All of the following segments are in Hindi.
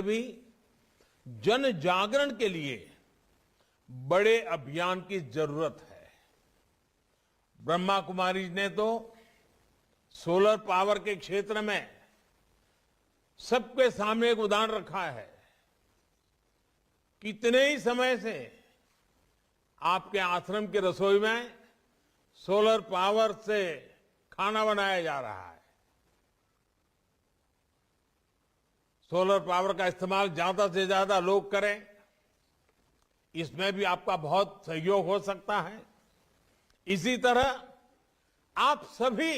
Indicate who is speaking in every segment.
Speaker 1: भी जन जागरण के लिए बड़े अभियान की जरूरत है। ब्रह्मा कुमारी ने तो सोलर पावर के क्षेत्र में सबके सामने एक उदाहरण रखा है। कितने ही समय से आपके आश्रम की रसोई में सोलर पावर से खाना बनाया जा रहा है। सोलर पावर का इस्तेमाल ज्यादा से ज्यादा लोग करें, इसमें भी आपका बहुत सहयोग हो सकता है। इसी तरह आप सभी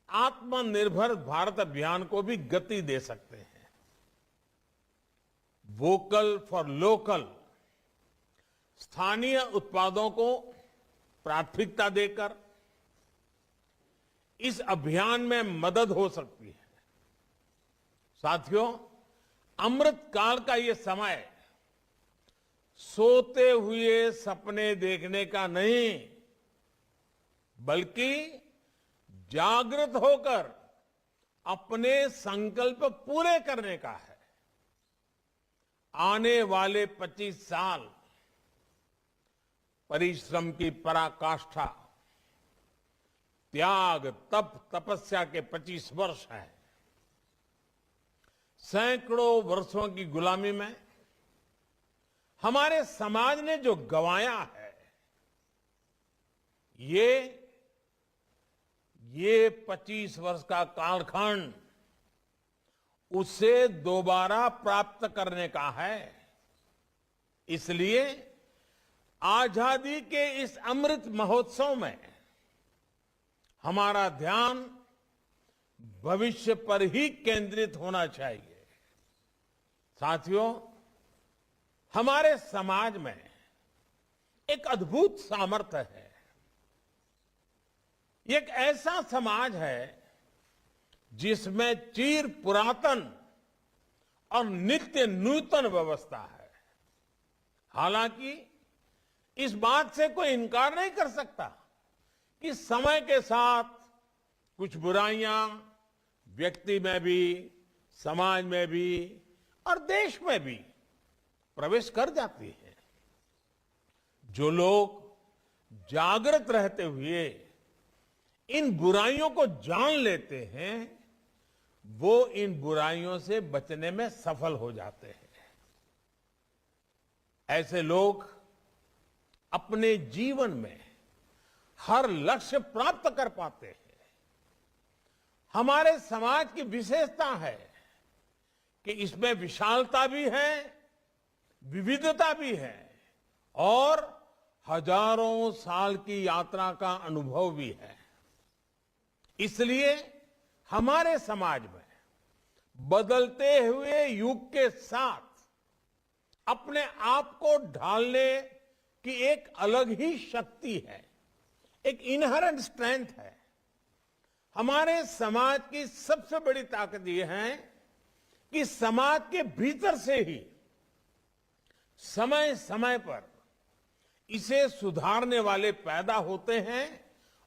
Speaker 1: आत्मनिर्भर भारत अभियान को भी गति दे सकते हैं। वोकल फॉर लोकल, स्थानीय उत्पादों को प्राथमिकता देकर इस अभियान में मदद हो सकती है। साथियों, अमृत काल का ये समय सोते हुए सपने देखने का नहीं, बल्कि जागृत होकर अपने संकल्प पूरे करने का है। आने वाले 25 साल परिश्रम की पराकाष्ठा, त्याग, तप, तपस्या के 25 वर्ष हैं। सैकड़ों वर्षों की गुलामी में हमारे समाज ने जो गंवाया है, ये 25 वर्ष का कालखंड उसे दोबारा प्राप्त करने का है। इसलिए आजादी के इस अमृत महोत्सव में हमारा ध्यान भविष्य पर ही केंद्रित होना चाहिए। साथियों, हमारे समाज में एक अद्भुत सामर्थ्य है। ये एक ऐसा समाज है जिसमें चिर पुरातन और नित्य नूतन व्यवस्था है। हालांकि इस बात से कोई इनकार नहीं कर सकता कि समय के साथ कुछ बुराइयां व्यक्ति में भी, समाज में भी और देश में भी प्रवेश कर जाती है। जो लोग जागृत रहते हुए इन बुराइयों को जान लेते हैं, वो इन बुराइयों से बचने में सफल हो जाते हैं। ऐसे लोग अपने जीवन में हर लक्ष्य प्राप्त कर पाते हैं। हमारे समाज की विशेषता है कि इसमें विशालता भी है, विविधता भी है और हजारों साल की यात्रा का अनुभव भी है। इसलिए हमारे समाज में बदलते हुए युग के साथ अपने आप को ढालने की एक अलग ही शक्ति है, एक इनहेरेंट स्ट्रेंथ है। हमारे समाज की सबसे बड़ी ताकत यह है कि समाज के भीतर से ही समय समय पर इसे सुधारने वाले पैदा होते हैं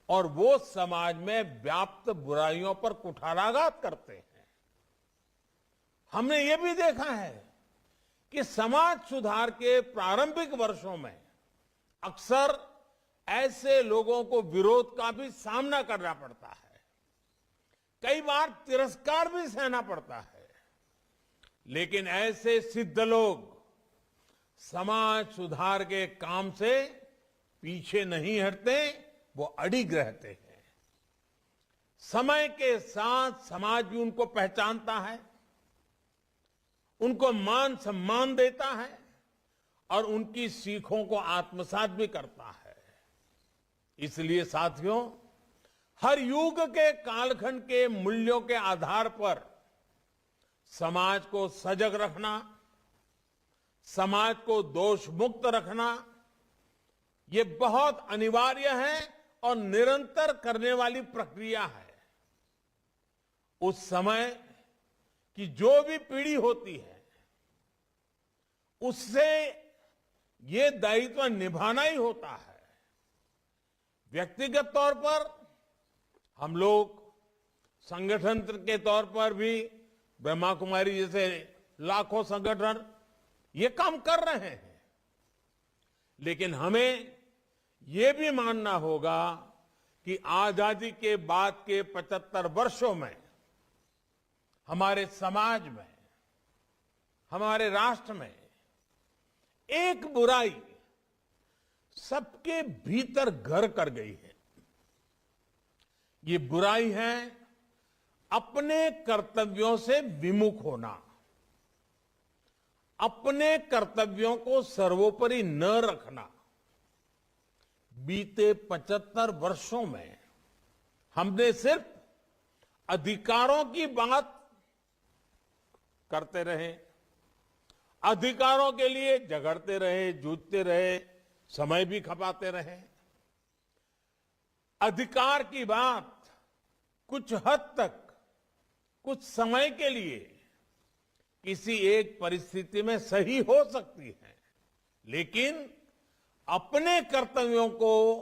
Speaker 1: और वो समाज में व्याप्त बुराइयों पर कुठाराघात करते हैं। हमने ये भी देखा है कि समाज सुधार के प्रारंभिक वर्षों में अक्सर ऐसे लोगों को विरोध का भी सामना करना पड़ता है, कई बार तिरस्कार भी सहना पड़ता है। लेकिन ऐसे सिद्ध लोग समाज सुधार के काम से पीछे नहीं हटते, वो अडिग रहते हैं। समय के साथ समाज भी उनको पहचानता है, उनको मान सम्मान देता है और उनकी सीखों को आत्मसात भी करता है। इसलिए साथियों, हर युग के कालखंड के मूल्यों के आधार पर समाज को सजग रखना, समाज को दोष मुक्त रखना, ये बहुत अनिवार्य है और निरंतर करने वाली प्रक्रिया है। उस समय की जो भी पीढ़ी होती है, उससे ये दायित्व निभाना ही होता है। व्यक्तिगत तौर पर हम लोग संगठन के तौर पर भी ब्रह्मा कुमारी जैसे लाखों संगठन ये काम कर रहे हैं। लेकिन हमें ये भी मानना होगा कि आजादी के बाद के 75 वर्षों में हमारे समाज में, हमारे राष्ट्र में एक बुराई सबके भीतर घर कर गई है। ये बुराई है अपने कर्तव्यों से विमुख होना, अपने कर्तव्यों को सर्वोपरि न रखना। बीते 75 वर्षों में हमने सिर्फ अधिकारों की बात करते रहे, अधिकारों के लिए झगड़ते रहे, जूझते रहे, समय भी खपाते रहे। अधिकार की बात कुछ हद तक, कुछ समय के लिए किसी एक परिस्थिति में सही हो सकती है, लेकिन अपने कर्तव्यों को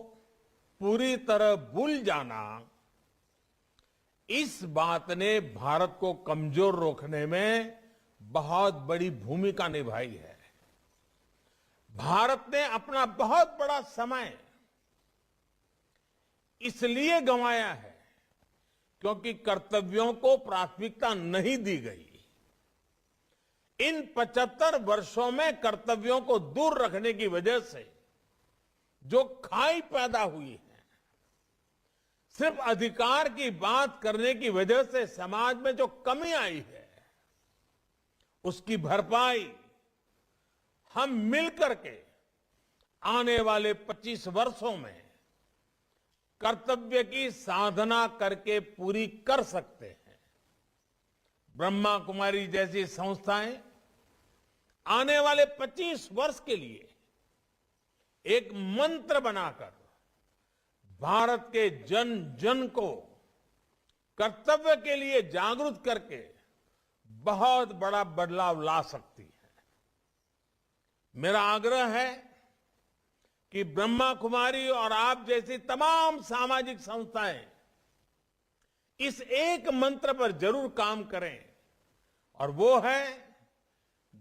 Speaker 1: पूरी तरह भूल जाना, इस बात ने भारत को कमजोर रोकने में बहुत बड़ी भूमिका निभाई है। भारत ने अपना बहुत बड़ा समय इसलिए गंवाया है क्योंकि कर्तव्यों को प्राथमिकता नहीं दी गई। इन 75 वर्षों में कर्तव्यों को दूर रखने की वजह से जो खाई पैदा हुई है, सिर्फ अधिकार की बात करने की वजह से समाज में जो कमी आई है, उसकी भरपाई हम मिलकर के आने वाले 25 वर्षों में कर्तव्य की साधना करके पूरी कर सकते हैं। ब्रह्मा कुमारी जैसी संस्थाएं आने वाले 25 वर्ष के लिए एक मंत्र बनाकर भारत के जन जन को कर्तव्य के लिए जागरूक करके बहुत बड़ा बदलाव ला सकती है। मेरा आग्रह है कि ब्रह्मा कुमारी और आप जैसी तमाम सामाजिक संस्थाएं इस एक मंत्र पर जरूर काम करें, और वो है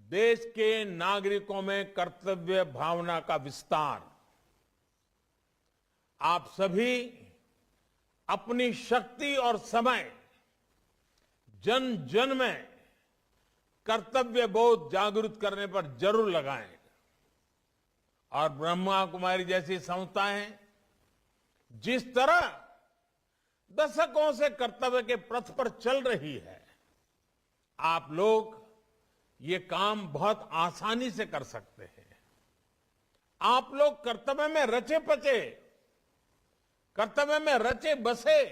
Speaker 1: देश के नागरिकों में कर्तव्य भावना का विस्तार। आप सभी अपनी शक्ति और समय जन जन में कर्तव्य बोध जागृत करने पर जरूर लगाएं, और ब्रह्मा कुमारी जैसी संस्थाएं जिस तरह दशकों से कर्तव्य के पथ पर चल रही है, आप लोग ये काम बहुत आसानी से कर सकते हैं। आप लोग कर्तव्य में रचे पचे, कर्तव्य में रचे बसे